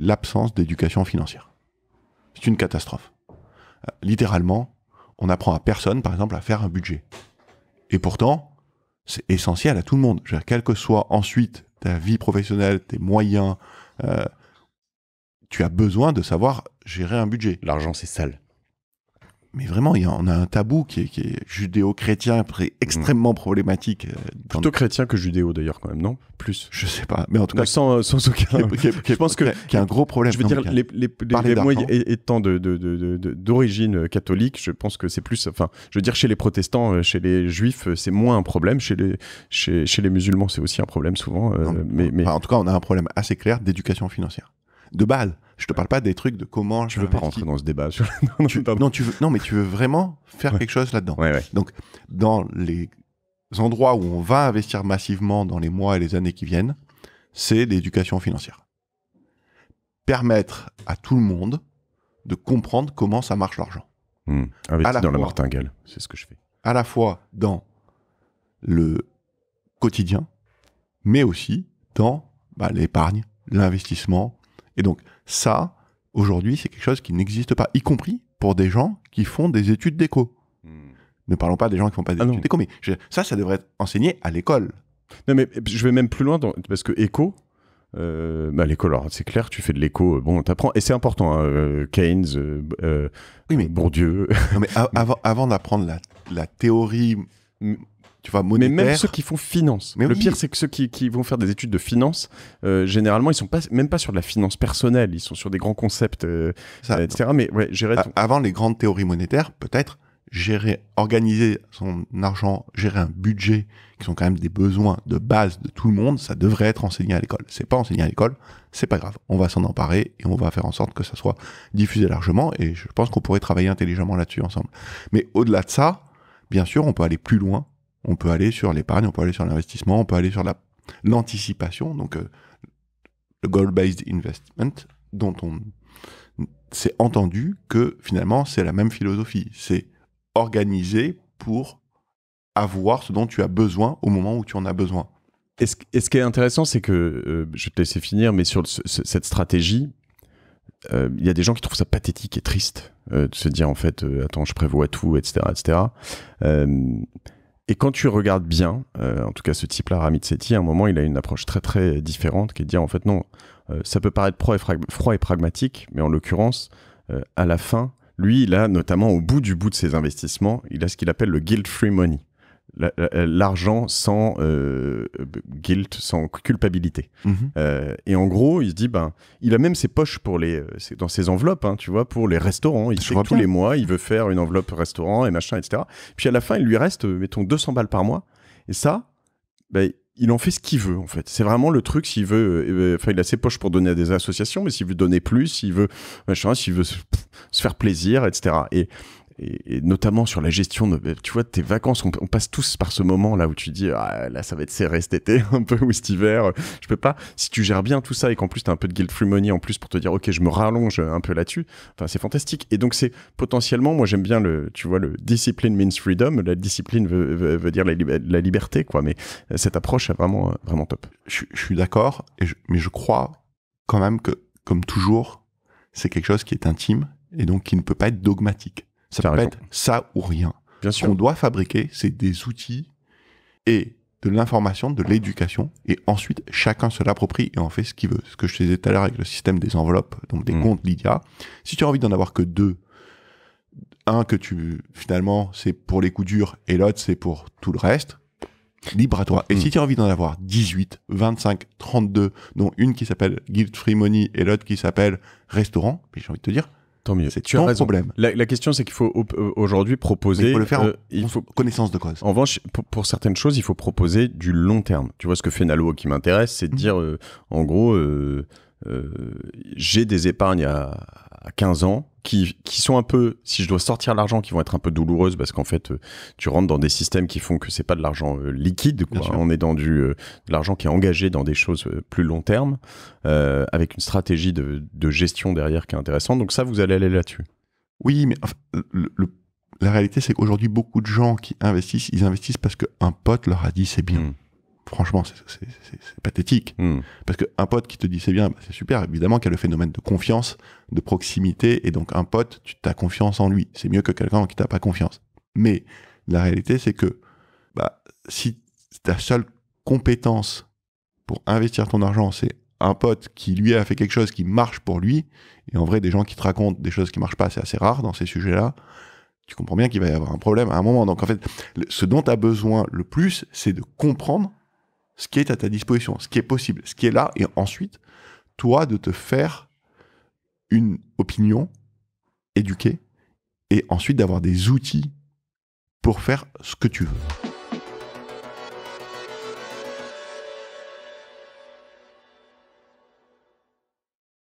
l'absence d'éducation financière. C'est une catastrophe. Littéralement, on apprend à personne, par exemple, à faire un budget. Et pourtant, c'est essentiel à tout le monde. Je veux dire, quelle que soit ensuite ta vie professionnelle, tes moyens, tu as besoin de savoir gérer un budget. L'argent, c'est sale. Mais vraiment, on a un tabou qui est judéo-chrétien, extrêmement problématique. Plutôt chrétien que judéo d'ailleurs quand même, non? Plus. Je sais pas, mais en tout cas... Sans aucun... Je pense qu'il y a un gros problème. Je veux dire, moi étant d'origine catholique, je pense que c'est plus... Enfin, je veux dire, chez les protestants, chez les juifs, c'est moins un problème. Chez les musulmans, c'est aussi un problème souvent. Enfin, en tout cas, on a un problème assez clair d'éducation financière. De base. Je te parle pas des trucs de comment... Je veux pas rentrer dans ce débat. Non, mais tu veux vraiment faire quelque chose là-dedans. Ouais. Donc, dans les endroits où on va investir massivement dans les mois et les années qui viennent, c'est l'éducation financière. Permettre à tout le monde de comprendre comment ça marche l'argent. Investir dans la martingale, c'est ce que je fais. À la fois dans le quotidien, mais aussi dans l'épargne, l'investissement. Et donc, ça, aujourd'hui, c'est quelque chose qui n'existe pas, y compris pour des gens qui font des études d'éco. Ne parlons pas des gens qui font pas des études d'éco, mais ça devrait être enseigné à l'école. Non, mais je vais même plus loin, parce que éco, l'école, alors c'est clair, tu fais de l'éco, t'apprends, et c'est important, Keynes, Bourdieu. Non, mais avant d'apprendre la théorie... Tu vois, monétaire. Mais même ceux qui font finance. Le pire, c'est que ceux qui vont faire des études de finance, généralement, ils sont même pas sur de la finance personnelle, ils sont sur des grands concepts, etc. Mais ouais, avant les grandes théories monétaires, peut-être organiser son argent, gérer un budget, qui sont quand même des besoins de base de tout le monde, ça devrait être enseigné à l'école. C'est pas enseigné à l'école, c'est pas grave. On va s'en emparer et on va faire en sorte que ça soit diffusé largement. Et je pense qu'on pourrait travailler intelligemment là-dessus ensemble. Mais au-delà de ça, bien sûr, on peut aller plus loin. On peut aller sur l'épargne, on peut aller sur l'investissement, on peut aller sur l'anticipation, donc le goal-based investment, dont on s'est entendu que finalement c'est la même philosophie. C'est organiser pour avoir ce dont tu as besoin au moment où tu en as besoin. Et ce qui est intéressant, c'est que, je vais te laisser finir, mais sur cette stratégie, il y a des gens qui trouvent ça pathétique et triste de se dire en fait, attends, je prévois tout, etc. Et quand tu regardes bien, en tout cas ce type-là, Ramit Sethi, à un moment, il a une approche très très différente qui est de dire en fait non, ça peut paraître froid et pragmatique, mais en l'occurrence, à la fin, lui, il a notamment au bout de ses investissements, il a ce qu'il appelle le guilt-free money. L'argent sans guilt, sans culpabilité. Et en gros, il se dit, il a même ses poches pour dans ses enveloppes, tu vois, pour les restaurants. Il sait que tous les mois, il veut faire une enveloppe restaurant et machin, etc. Puis à la fin, il lui reste, mettons, 200 balles par mois. Et ça, il en fait ce qu'il veut, en fait. C'est vraiment le truc, s'il veut... il a ses poches pour donner à des associations, mais s'il veut donner plus, s'il veut se faire plaisir, etc. Et notamment sur la gestion de, tu vois, tes vacances, on passe tous par ce moment là où tu dis là ça va être serré cet été un peu ou cet hiver, je peux pas. Si tu gères bien tout ça et qu'en plus tu as un peu de guilt-free money en plus pour te dire ok, je me rallonge un peu là-dessus, enfin c'est fantastique. Et donc c'est potentiellement, moi j'aime bien le discipline means freedom, la discipline veut dire la liberté quoi, mais cette approche est vraiment top. Je suis d'accord, mais je crois quand même que comme toujours c'est quelque chose qui est intime et donc qui ne peut pas être dogmatique. Ça peut être ça ou rien. Bien sûr. Ce qu'on doit fabriquer, c'est des outils et de l'information, de l'éducation, et ensuite, chacun se l'approprie et en fait ce qu'il veut. Ce que je te disais tout à l'heure avec le système des enveloppes, donc des comptes Lydia. Si tu as envie d'en avoir que 2, un que finalement, c'est pour les coups durs, et l'autre, c'est pour tout le reste, libre à toi. Et si tu as envie d'en avoir 18, 25, 32, dont une qui s'appelle Guilt Free Money et l'autre qui s'appelle Restaurant, j'ai envie de te dire, tant mieux. C'est ton problème. La question, c'est qu'il faut aujourd'hui proposer... Il faut le faire en connaissance de cause. En revanche, pour certaines choses, il faut proposer du long terme. Tu vois, ce que fait Nalo qui m'intéresse, c'est de dire, en gros, j'ai des épargnes à 15 ans qui sont un peu, si je dois sortir l'argent, qui vont être un peu douloureuses parce qu'en fait, tu rentres dans des systèmes qui font que c'est pas de l'argent liquide, quoi. On est dans de l'argent qui est engagé dans des choses plus long terme, avec une stratégie de gestion derrière qui est intéressante. Donc ça, vous allez aller là-dessus. Oui, mais enfin, la réalité, c'est qu'aujourd'hui, beaucoup de gens qui investissent, ils investissent parce qu'un pote leur a dit c'est bien. franchement, c'est pathétique. Parce qu'un pote qui te dit c'est bien, bah, c'est super. Évidemment qu'il y a le phénomène de confiance, de proximité. Et donc, un pote, tu as confiance en lui. C'est mieux que quelqu'un en qui tu n'as pas confiance. Mais la réalité, c'est que bah, si ta seule compétence pour investir ton argent, c'est un pote qui, lui, a fait quelque chose qui marche pour lui, et en vrai, des gens qui te racontent des choses qui marchent pas, c'est assez rare dans ces sujets-là, tu comprends bien qu'il va y avoir un problème à un moment. Donc, en fait, ce dont tu as besoin le plus, c'est de comprendre ce qui est à ta disposition, ce qui est possible, ce qui est là, et ensuite, toi, de te faire une opinion éduquée, et ensuite d'avoir des outils pour faire ce que tu veux.